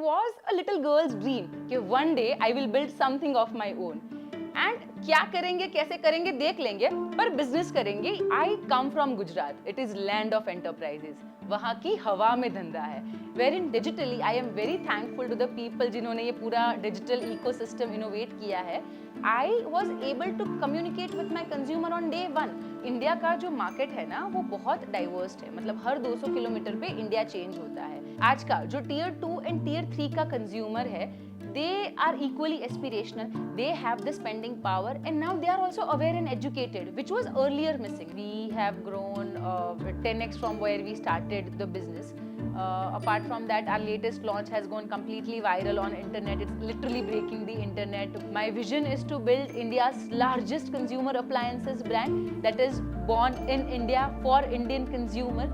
was a little girl's dream कि one day I will build something of my own. And क्या करेंगे कैसे करेंगे देख लेंगे, पर बिजनेस करेंगे. I come from Gujarat. It is land of enterprises. वहाँ की हवा में धंधा है. Where in digitally I am very thankful to the people जिन्होंने ये पूरा डिजिटल इकोसिस्टम इनोवेट किया है. I was able to communicate with my consumer on day one. India का जो मार्केट है ना वो बहुत डाइवर्स है. मतलब हर 200 किलोमीटर पे इंडिया चेंज होता है. आज का जो टीयर 2 एंड टीयर 3 का कंज्यूमर है, they are equally aspirational, they have the spending power, and now they are also aware and educated, which was earlier missing. We have grown 10x from where we started the business. Apart from that, our latest launch has gone completely viral on internet. It's literally breaking the internet. My vision is to build India's largest consumer appliances brand that is born in India for Indian consumer.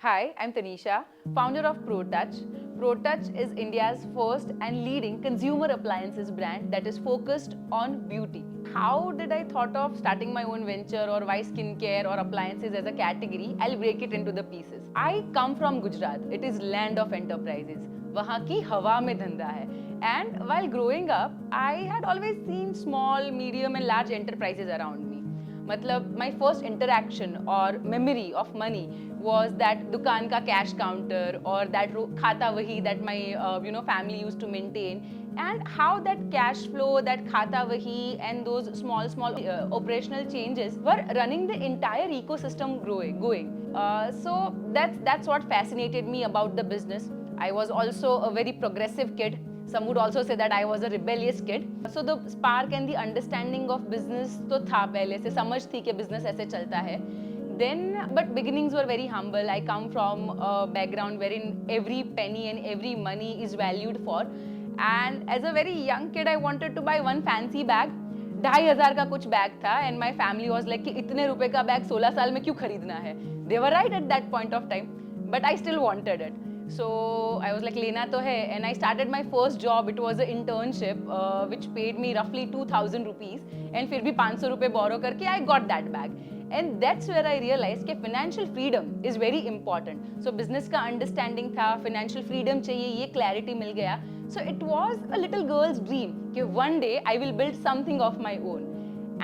Hi, I'm Tanisha, founder of ProTouch. ProTouch is India's first and leading consumer appliances brand that is focused on beauty. How did I thought of starting my own venture, or why skincare or appliances as a category? I'll break it into the pieces. I come from Gujarat. It is land of enterprises. वहाँ की हवा में धंधा है. And while growing up, I had always seen small, medium and large enterprises around me. मतलब my first interaction or memory of money was that दुकान का cash counter or that खाता वही that my family used to maintain, and how that cash flow, that खाता वही and those small operational changes were running the entire ecosystem going. So that's what fascinated me about the business. I was also a very progressive kid. Some would also say that I was a rebellious kid. So the spark and the understanding of business तो था पहले से, समझ थी कि business ऐसे चलता है. Then, but beginnings were very humble. I come from a background wherein every penny and every money is valued for. And as a very young kid, I wanted to buy one fancy bag. 2,500 का कुछ bag था, and my family was like कि इतने रुपए का bag 16 साल में क्यों खरीदना है. They were right at that point of time, but I still wanted it. So I was like लेना तो है, and I started my first job. It was an internship which paid me roughly 2,000 rupees, and फिर भी 500 रुपए borrow करके I got that bag. And that's where I realized कि financial freedom is very important. So business का understanding था, financial freedom चाहिए, ये clarity मिल गया. So it was a little girl's dream कि one day I will build something of my own.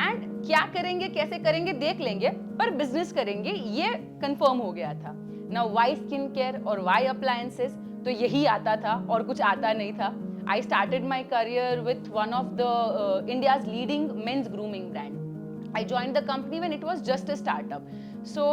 And क्या करेंगे कैसे करेंगे देख लेंगे, पर business करेंगे, ये confirm हो गया था. Now why skincare or why appliances? तो यही आता था और कुछ आता नहीं था. I started my career with one of the India's leading men's grooming brand. I joined the company when it was just a startup. So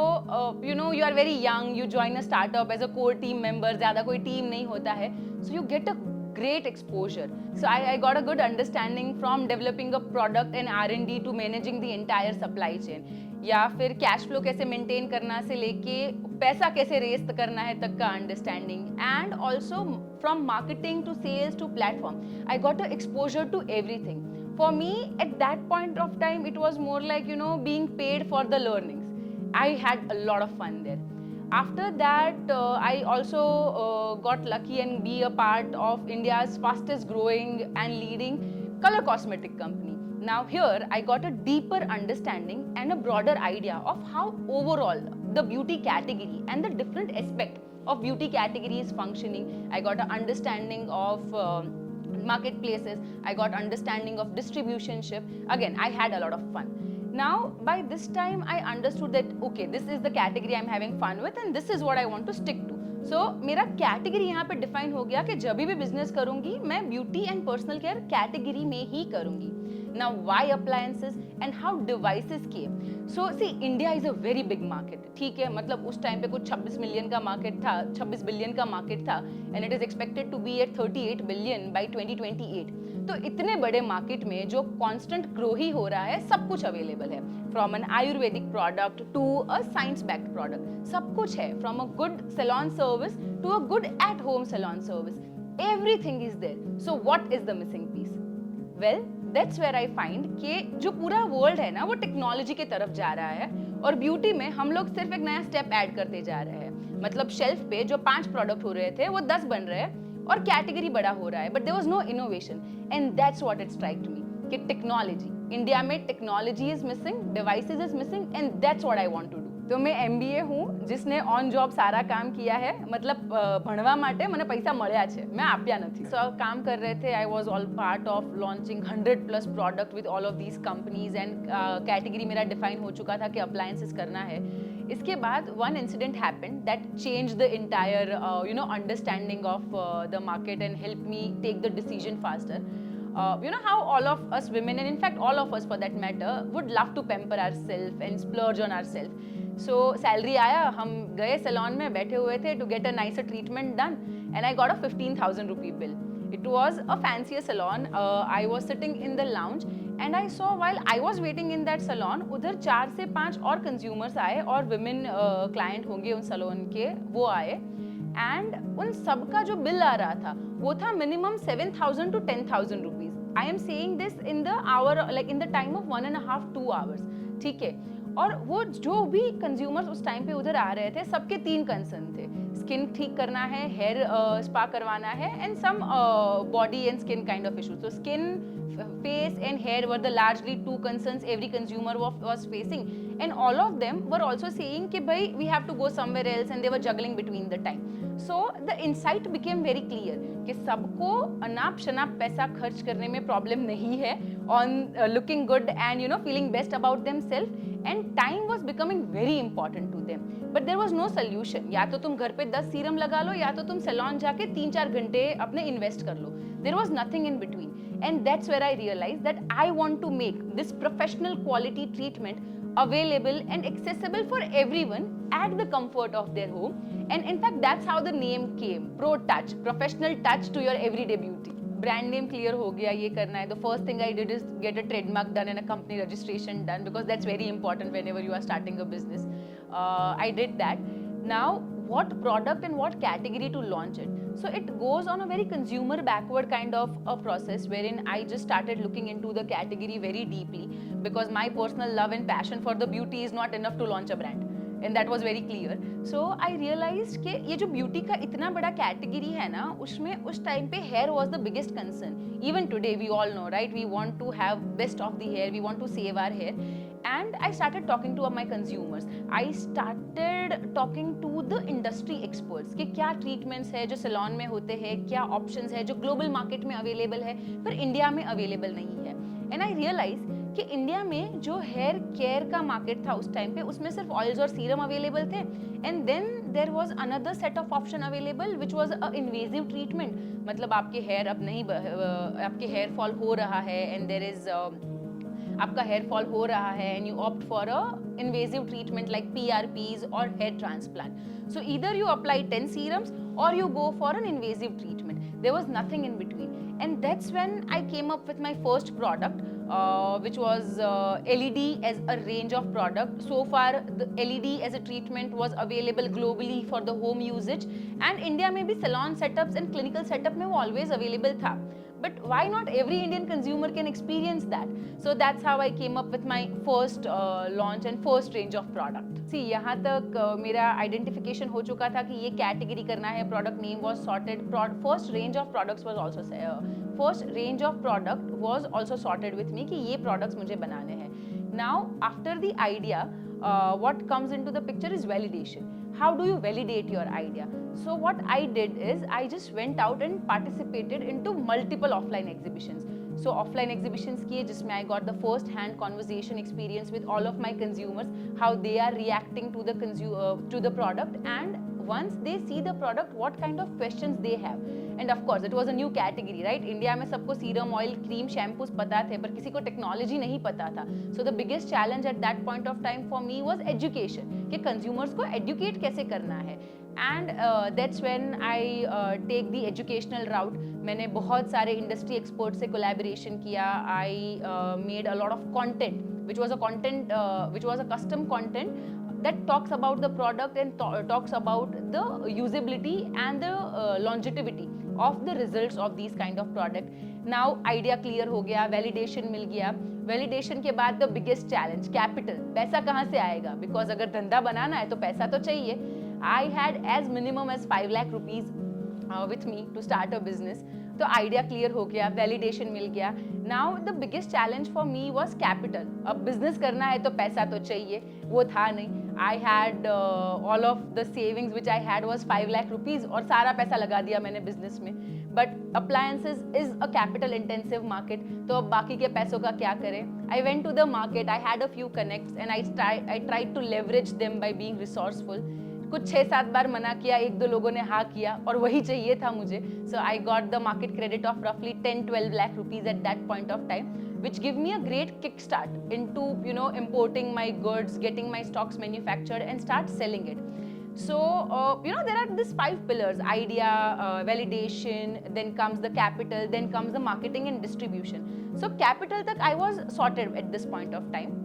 you are very young, you join a startup as a core team member. ज़्यादा कोई team नहीं होता है. So you get a great exposure. So I got a good understanding from developing a product and R&D to managing the entire supply chain. या फिर cash flow कैसे maintain करना से लेके पैसा कैसे रेस करना है तक का understanding. And also from marketing to sales to platform, I got a exposure to everything. For me, at that point of time, it was more like, being paid for the learnings. I had a lot of fun there. After that, I also got lucky and be a part of India's fastest growing and leading color cosmetic company. Now here, I got a deeper understanding and a broader idea of how overall the beauty category and the different aspect of beauty category is functioning. I got an understanding of marketplaces. I got understanding of distributionship. Again, I had a lot of fun. Now, by this time, I understood that, okay, this is the category I'm having fun with and this is what I want to stick to. So, मेरा category यहाँ पे define हो गया कि जब भी business करूँगी, मैं beauty and personal care category में ही करूँगी. Now, why appliances and how devices came? So, see, India is a very big market. ठीक है, मतलब उस टाइम पे कुछ 26 मिलियन का मार्केट था, 26 बिलियन का मार्केट था, and it is expected to be at 38 billion by 2028. तो इतने बड़े मार्केट में जो कांस्टेंट ग्रो ही हो रहा है, सब कुछ अवेलेबल है. From an Ayurvedic product to a science backed product, सब कुछ है. From a good salon service to a good at home salon service, everything is there. So what is the missing piece? Well, that's where I find कि जो पूरा world है ना वो technology की तरफ जा रहा है, और ब्यूटी में हम लोग सिर्फ एक नया स्टेप ऐड करते जा रहे हैं. मतलब शेल्फ पे जो 5 प्रोडक्ट हो रहे थे वो 10 बन रहे हैं और कैटेगरी बड़ा हो रहा है, but there was no innovation. And that's what it striked me कि टेक्नोलॉजी इंडिया में technology is missing, devices is missing, and that's what I want to do. तो मैं MBA હું जिसने ઓન જોબ સારા કામ किया है. मतलब ભણવા માટે મને પૈસા મળ્યા છે, મેં આપ્યા નથી. સો काम कर रहे थे. I was all part of launching 100+ product with all of these companies and category मेरा डिफाइन हो चुका था कि अप्लायंसेस करना है. इसके बाद one incident happened that change the entire understanding of the market and help me take the decision faster. You know how all of us women, and in fact all of us for that matter, would love to pamper ourselves and splurge on ourselves. So salary आया, हम गए salon में, बैठे हुए थे to get a nicer treatment done, and I got a 15,000 rupee bill. It was a fancier salon. I was sitting in the lounge and I saw while I was waiting in that salon, उधर 4 से 5 और consumers आए और women client होंगे उन salon के, वो आए. एंड उन सब का जो बिल आ रहा था वो था minimum 7,000 to 10,000 rupees. I am saying this in the hour, like in the time of 1.5-2 hours. ठीक है. और वो जो भी कंज्यूमर्स उस टाइम पे उधर आ रहे थे, सबके 3 कंसर्न थे. स्किन ठीक करना है, हेयर स्पा करवाना है, and some body and skin kind of issues. तो skin, face and hair were the largely 2 concerns every consumer was facing, and all of them were also saying कि भाई we have to go somewhere else, and they were juggling between the time. So the insight became very clear कि सबको अनाप शनाप पैसा खर्च करने में प्रॉब्लम नहीं है on looking good and feeling best about themselves, and time was becoming very important to them. But there was no solution. या तो तुम घर पे 10 सीरम लगा लो, या तो तुम सैलून जाके 3-4 घंटे अपने इन्वेस्ट कर लो. There was nothing in between. And that's where I realized that I want to make this professional quality treatment available and accessible for everyone at the comfort of their home. And in fact, that's how the name came. Pro Touch, professional touch to your everyday beauty. Brand name clear हो गया, ये करना है. The first thing I did is get a trademark done and a company registration done, because that's very important whenever you are starting a business. I did that. Now, what product and what category to launch it? So it goes on a very consumer backward kind of a process, wherein I just started looking into the category very deeply, because my personal love and passion for the beauty is not enough to launch a brand, and that was very clear. So I realized कि ये जो beauty का इतना बड़ा category है ना, उसमें उस time पे hair was the biggest concern. Even today we all know, right? We want to have best of the hair, we want to save our hair. And I started talking to my consumers. I started talking to the industry experts कि क्या treatments है जो salon में होते हैं, क्या options है जो global market में available है, पर इंडिया में available नहीं है. And I realized कि इंडिया में जो हेयर केयर का मार्केट था उस टाइम पे, उसमें सिर्फ ऑयल्स और सीरम अवेलेबल थे. And then there was another set of option available which was a invasive treatment. मतलब आपके हेयर अब नहीं, आपके हेयर फॉल हो रहा है, एंड देयर इज आपका हेयर फॉल हो रहा है, and you opt for a invasive treatment like PRPs और hair transplant. So either you apply 10 serums or you go for an invasive treatment. There was nothing in between. And that's when I came up with my first product, which was LED as a range of product. So far, the LED as a treatment was available globally for the home usage, and India में भी salon setups and clinical setup में वो always available था. But why not every Indian consumer can experience that? So that's how I came up with my first launch and first range of product. See, यहाँ तक मेरा identification हो चुका था कि ये category करना है, product name was sorted, first range of products was also sorted with me कि ये products मुझे बनाने हैं. Now, after the idea, what comes into the picture is validation. How do you validate your idea? So what I did is I just went out and participated into multiple offline exhibitions. So offline exhibitions किए जिसमें I got the first hand conversation experience with all of my consumers, how they are reacting to the product, and once they see the product, what kind of questions they have. And of course, it was a new category, right? India में सबको serum, oil, cream, shampoos पता थे, पर किसी को technology नहीं पता था. So the biggest challenge at that point of time for me was education, कि consumers को educate कैसे करना है. And that's when I take the educational route. मैंने बहुत सारे industry experts से collaboration किया. I made a lot of content, which was a custom content that talks about the product and talks about the usability and the longevity of the results of these kind of product. Now idea clear हो गया, validation मिल गया. Validation के बाद the biggest challenge, capital. पैसा कहाँ से आएगा? Because अगर धंधा बनाना है तो पैसा तो चाहिए. I had as minimum as 5 lakh rupees with me to start a business. तो आइडिया क्लियर हो गया, वैलिडेशन मिल गया. Now the biggest challenge for me was capital. अब बिजनेस करना है तो पैसा तो चाहिए, वो था नहीं. I had all of the savings which I had was 5 lakh rupees और सारा पैसा लगा दिया मैंने बिजनेस में. But appliances is a capital intensive market, तो अब बाकी के पैसों का क्या करें. I went to the market, I had a few connects and I tried to leverage them by being resourceful. कुछ 6-7 बार मना किया, 1-2 लोगों ने हाँ किया और वही चाहिए था मुझे. So I got the market credit of रफली 10-12 lakh rupees at that point of time, which give me a great kickstart into importing my goods, getting my stocks manufactured and start selling it. So there are these 5 pillars: idea, validation, then comes the capital, then comes the marketing and distribution. So capital tak I was sorted at this point of time.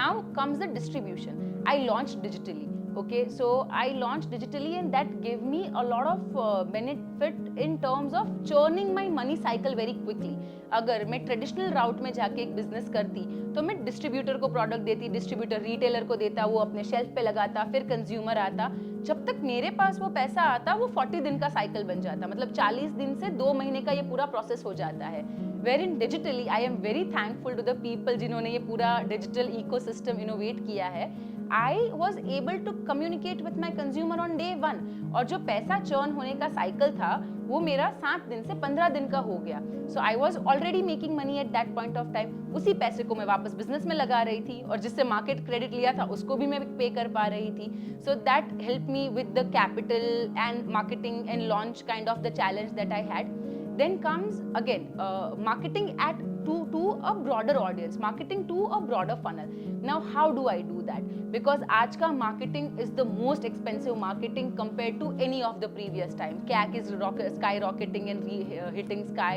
Now comes the distribution. I launched digitally. Okay, so I launched digitally and that gave me a lot of benefit in terms of churning my money cycle very quickly. अगर मैं traditional राउट में जाके एक business करती तो मैं distributor को product देती, डिस्ट्रीब्यूटर रिटेलर को देता, वो अपने शेल्फ पे लगाता, फिर कंज्यूमर आता. जब तक मेरे पास वो पैसा आता वो 40 दिन का साइकिल बन जाता, मतलब 40 दिन से 2 महीने का ये पूरा प्रोसेस हो जाता है. Wherein digitally I am very thankful to the people जिन्होंने ये पूरा डिजिटल इकोसिस्टम इनोवेट किया है. I was able to communicate with my consumer on day 1 और जो पैसा चर्न होने का साइकिल था वो मेरा 7 दिन से 15 दिन का हो गया. So I was already making money at that point of time. उसी पैसे को मैं वापस बिजनेस में लगा रही थी और जिससे मार्केट क्रेडिट लिया था उसको भी मैं पे कर पा रही थी. So that helped me with the capital and marketing and launch kind of the challenge that I had. Then comes again marketing to a broader audience, marketing to a broader funnel. Now how do I do that? Because आज का marketing is the most expensive marketing compared to any of the previous time. CAC is skyrocketing and hitting sky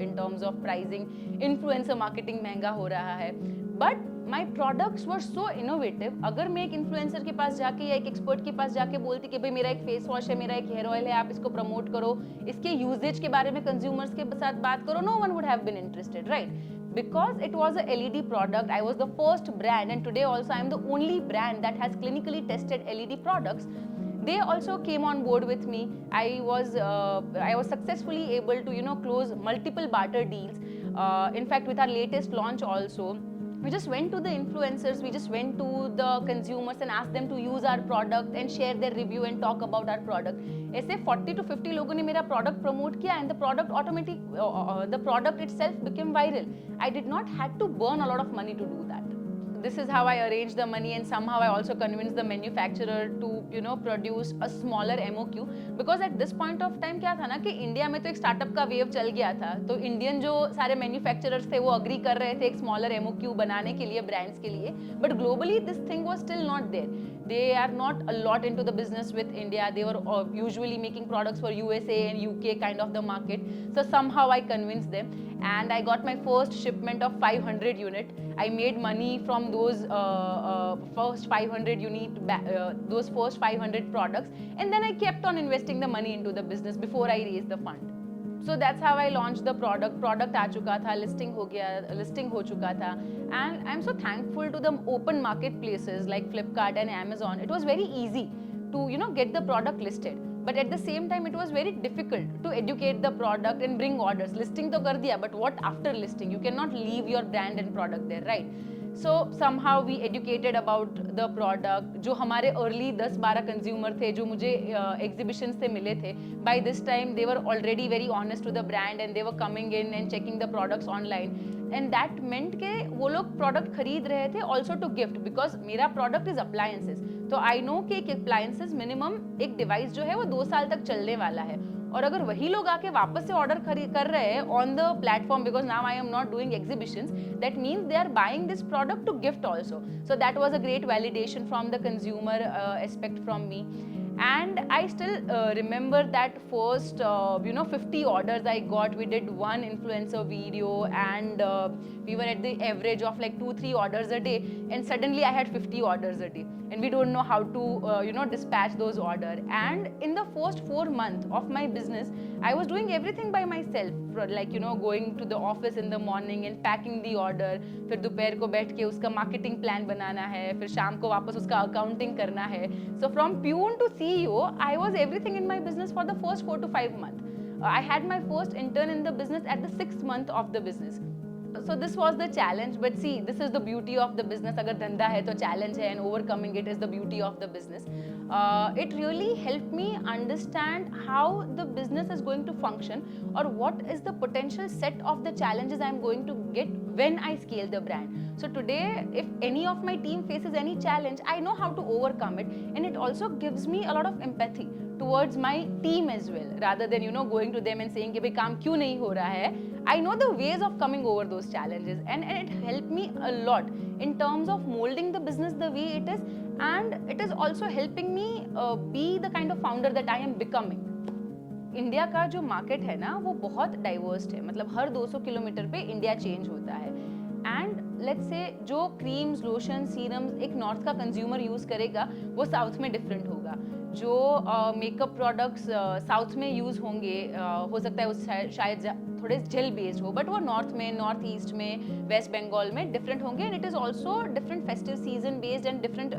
in terms of pricing. Influencer marketing महंगा हो रहा है. But my products were so innovative. अगर मैं एक influencer के पास जाके या एक एक्सपर्ट के पास जाके बोलती कि भाई मेरा एक फेस वॉश है, मेरा एक हेयर ऑयल है, आप इसको प्रमोट करो, इसके यूजेज के बारे में कंज्यूमर्स के साथ बात करो, no one would have been interested, right? Because it was a LED product, I was the first brand, and today also I am the only brand that has clinically tested LED products. They also came on board with me. I was successfully able to close multiple barter deals. In fact, with our latest launch also, we just went to the influencers, we just went to the consumers and asked them to use our product and share their review and talk about our product. ऐसे 40 to 50 लोगों ने मेरा product promote किया and the product itself became viral. I did not had to burn a lot of money to do that. This is how I arranged the money and somehow I also convinced the manufacturer to produce a smaller MOQ, because at this point of time क्या था ना कि India में तो एक startup का wave चल गया था, तो इंडियन जो सारे मैन्युफैक्चरर्स थे वो अग्री कर रहे थे एक स्मॉलर MOQ बनाने के लिए ब्रांड्स के लिए, but globally this thing was still not there. They are not a lot into the business with India. They were usually making products for USA and UK kind of the market. So somehow I convinced them and I got my first shipment of 500 unit. I made money from those first 500 those first 500 products, and then I kept on investing the money into the business before I raised the fund. So that's how I launched the product. Product आ चुका था, listing हो चुका था, and I'm so thankful to the open marketplaces like Flipkart and Amazon. It was very easy to get the product listed, but at the same time it was very difficult to educate the product and bring orders. Listing तो कर दिया, but what after listing? You cannot leave your brand and product there, right? So somehow we educated about the product. जो हमारे early 10-12 consumer थे जो मुझे exhibitions से मिले थे, by this time they were already very honest to the brand and they were coming in and checking the products online, and that meant के वो लोग product खरीद रहे थे also to gift, because मेरा product is appliances. तो I know कि एक appliances minimum एक device जो है वो 2 साल तक चलने वाला है, और अगर वही लोग आके वापस से ऑर्डर कर रहे हैं on the platform, because now I am not doing exhibitions, that means they are buying this product to gift also. So that was a great validation from the consumer aspect from me. And I still remember that first 50 orders I got. We did one influencer video and we were at the average of like 2-3 orders a day, and suddenly I had 50 orders a day and we don't know how to dispatch those orders. And in the first 4 months of my business I was doing everything by myself, like going to the office in the morning and packing the order, फिर दोपहर को बैठ के उसका marketing plan बनाना है, फिर शाम को वापस उसका accounting करना है. So from Pune to CEO, I was everything in my business for the first 4 to 5 months. I had my first intern in the business at the 6th month of the business. So this was the challenge, but see, this is the beauty of the business. Agar dhanda hai to challenge hai, and overcoming it is the beauty of the business. It really helped me understand how the business is going to function, or what is the potential set of the challenges I am going to get when I scale the brand. So today, if any of my team faces any challenge, I know how to overcome it, and it also gives me a lot of empathy towards my team as well, rather than going to them and saying कि भाई काम क्यों नहीं हो रहा है. I know the ways of coming over those challenges, and it helped me a lot in terms of molding the business the way it is, and it is also helping me be the kind of founder that I am becoming. India का जो market है ना वो बहुत diverse है, मतलब हर 200 kilometre पे India change होता है. एंड लेट्स से जो क्रीम्स, लोशन, सीरम्स एक नॉर्थ का कंज्यूमर यूज़ करेगा वो साउथ में डिफरेंट होगा. जो मेकअप प्रोडक्ट्स साउथ में यूज़ होंगे, हो सकता है वो शायद थोड़े जेल बेस्ड हो, बट वो नॉर्थ में, नॉर्थ ईस्ट में, वेस्ट बंगाल में डिफरेंट होंगे. And it is also different festive season based and different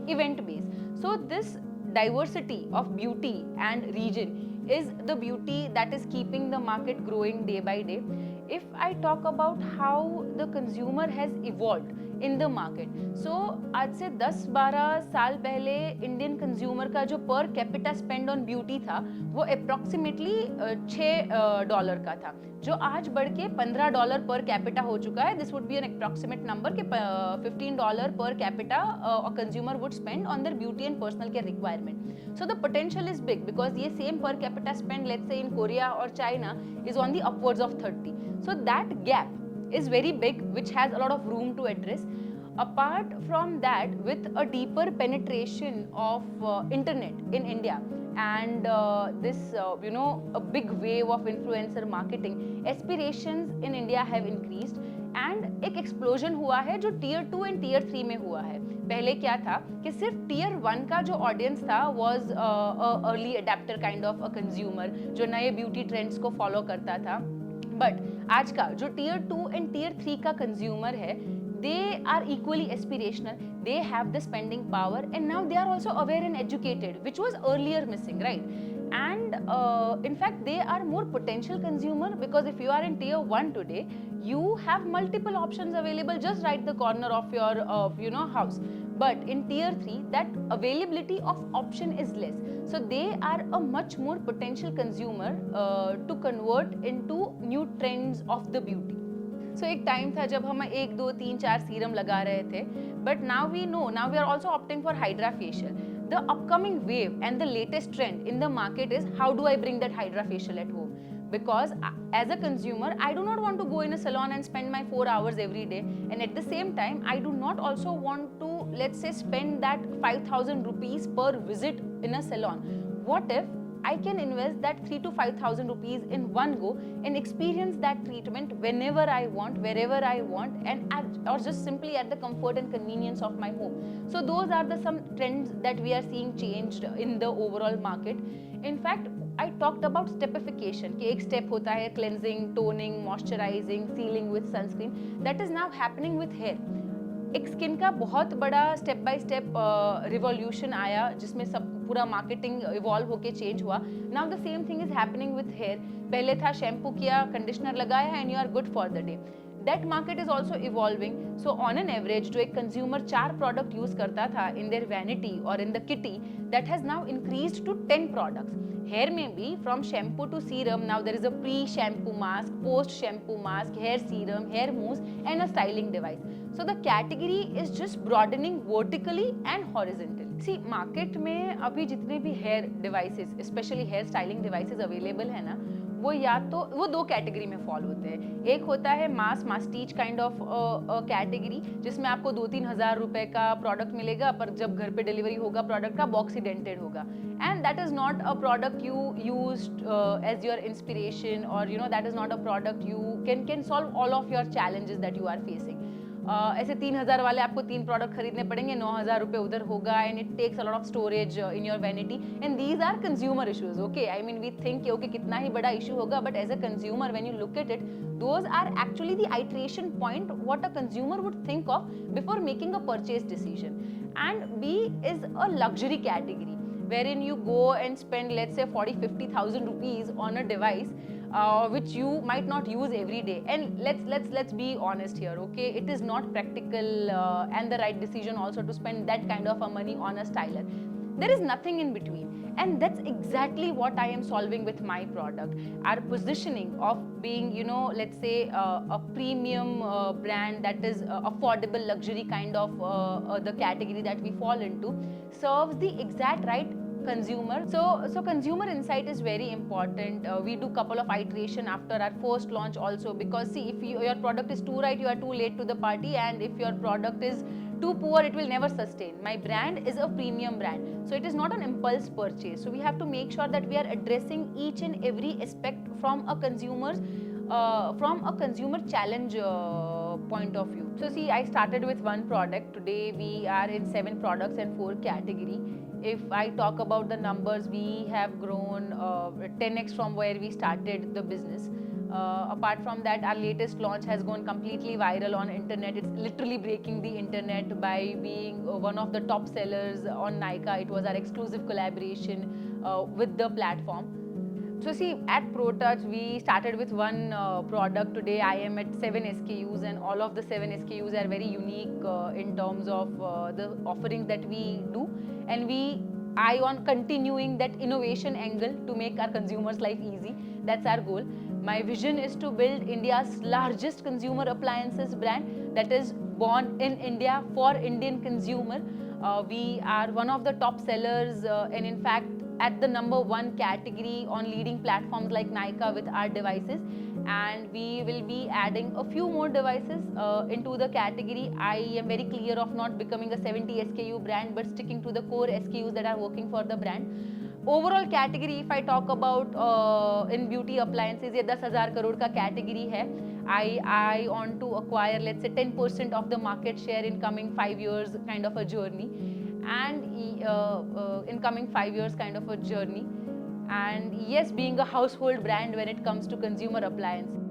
event based. So this diversity of beauty and region is the beauty that is keeping the market growing day by day. If I talk about how the consumer has evolved in the market, so आज से 10-12 साल पहले Indian consumer का जो पर capita spend on beauty था वो approximately $6 का था, जो आज बढ़ के $15 पर कैपिटा हो चुका है. This would be an approximate number कि $15 per capita consumer would spend on their beauty and personal care requirement. So the potential is big because ये same per capita spend let's say in Korea और China is on the upwards of 30. So that gap is very big, which has a lot of room to address. Apart from that, with a deeper penetration of internet in India and this a big wave of influencer marketing, aspirations in India have increased and एक explosion हुआ है जो tier 2 and tier 3 में हुआ है. पहले क्या था कि सिर्फ tier 1 का जो audience था was early adapter kind of a consumer जो नए beauty trends को follow करता था. बट आज का जो टीयर 2 एंड टीयर 3 का कंज्यूमर है, they are equally aspirational, they have the spending power and now they are also aware and educated, which was earlier missing, right? And in fact they are more potential consumer because if you are in tier 1 today, you have multiple options available just right the corner of your house. But in tier 3 that availability of option is less, so they are a much more potential consumer to convert into new trends of the beauty. So एक time था जब हम 1, 2, 3, 4 serum लगा रहे थे, but now we are also opting for Hydra facial. The upcoming wave and the latest trend in the market is how do I bring that Hydra facial at home? Because as a consumer, I do not want to go in a salon and spend my 4 hours every day, and at the same time, I do not also want to, let's say, spend that 5,000 rupees per visit in a salon. What if I can invest that 3,000 to 5,000 rupees in one go and experience that treatment whenever I want, wherever I want, and or just simply at the comfort and convenience of my home. So those are the some trends that we are seeing changed in the overall market. In fact, I talked about stepification कि एक step होता है cleansing, toning, moisturizing, sealing with sunscreen. That is now happening with hair. एक skin का बहुत बड़ा step by step revolution आया जिसमें सब पूरा मार्केटिंग इवॉल्व होके चेंज हुआ. Now the same thing is happening with hair. पहले था शैम्पू किया, कंडीशनर लगाया and you are good for the day. That market is also evolving. So on an average, जो एक consumer 4 product use करता था in their vanity or in the kitty, that has now increased to 10 products. Hair में भी from shampoo to serum, now there is a pre-shampoo mask, post-shampoo mask, hair serum, hair mousse and a styling device. So the category is just broadening vertically and horizontally. See, market में अभी जितने भी hair devices, especially hair styling devices available है ना, वो या तो वो 2 कैटेगरी में फॉल होते हैं. एक होता है मास्टीज काइंड ऑफ कैटेगरी जिसमें आपको 2-3 हज़ार रुपए का प्रोडक्ट मिलेगा, पर जब घर पे डिलीवरी होगा प्रोडक्ट का बॉक्स ही डेंटेड होगा, and that is not a product you used as your inspiration, और that is not a product you can solve all of your challenges that you are facing. ऐसे 3,000 वाले आपको 3 product खरीदने पड़ेंगे, 9,000 रुपए उधर होगा, and it takes a lot of storage in your vanity, and these are consumer issues. Okay, I mean we think okay कितना ही बड़ा इशू होगा, but as a consumer when you look at it, those are actually the iteration point what a consumer would think of before making a purchase decision. And B is a luxury category wherein you go and spend, let's say, 40,000-50,000 rupees on a device which you might not use every day. And let's be honest here, okay? It is not practical and the right decision also to spend that kind of a money on a stylus. There is nothing in between, and that's exactly what I am solving with my product. Our positioning of being, let's say, a premium brand that is affordable luxury kind of the category that we fall into, serves the exact right consumer. So consumer insight is very important. We do couple of iteration after our first launch also, because see, if your product is too right, you are too late to the party, and if your product is too poor, it will never sustain. My brand is a premium brand, so it is not an impulse purchase. So we have to make sure that we are addressing each and every aspect from a consumer challenge point of view. So see, I started with one product. Today we are in 7 products and 4 category. If I talk about the numbers, we have grown 10x from where we started the business. Apart from that, our latest launch has gone completely viral on internet. It's literally breaking the internet by being one of the top sellers on Nykaa. It was our exclusive collaboration with the platform. So see, at ProTouch, we started with one product. Today I am at 7 SKUs, and all of the 7 SKUs are very unique in terms of the offerings that we do, and we eye on continuing that innovation angle to make our consumers' life easy. That's our goal. My vision is to build India's largest consumer appliances brand that is born in India for Indian consumer. We are one of the top sellers, and in fact at the #1 category on leading platforms like Nykaa with our devices, and we will be adding a few more devices into the category. I am very clear of not becoming a 70 SKU brand, but sticking to the core SKUs that are working for the brand. Overall category, if I talk about in beauty appliances, ये 10,000 crore का category है. I want to acquire, let's say, 10% of the market share in coming 5 years kind of a journey, and in coming 5 years kind of a journey. And yes, being a household brand when it comes to consumer appliances.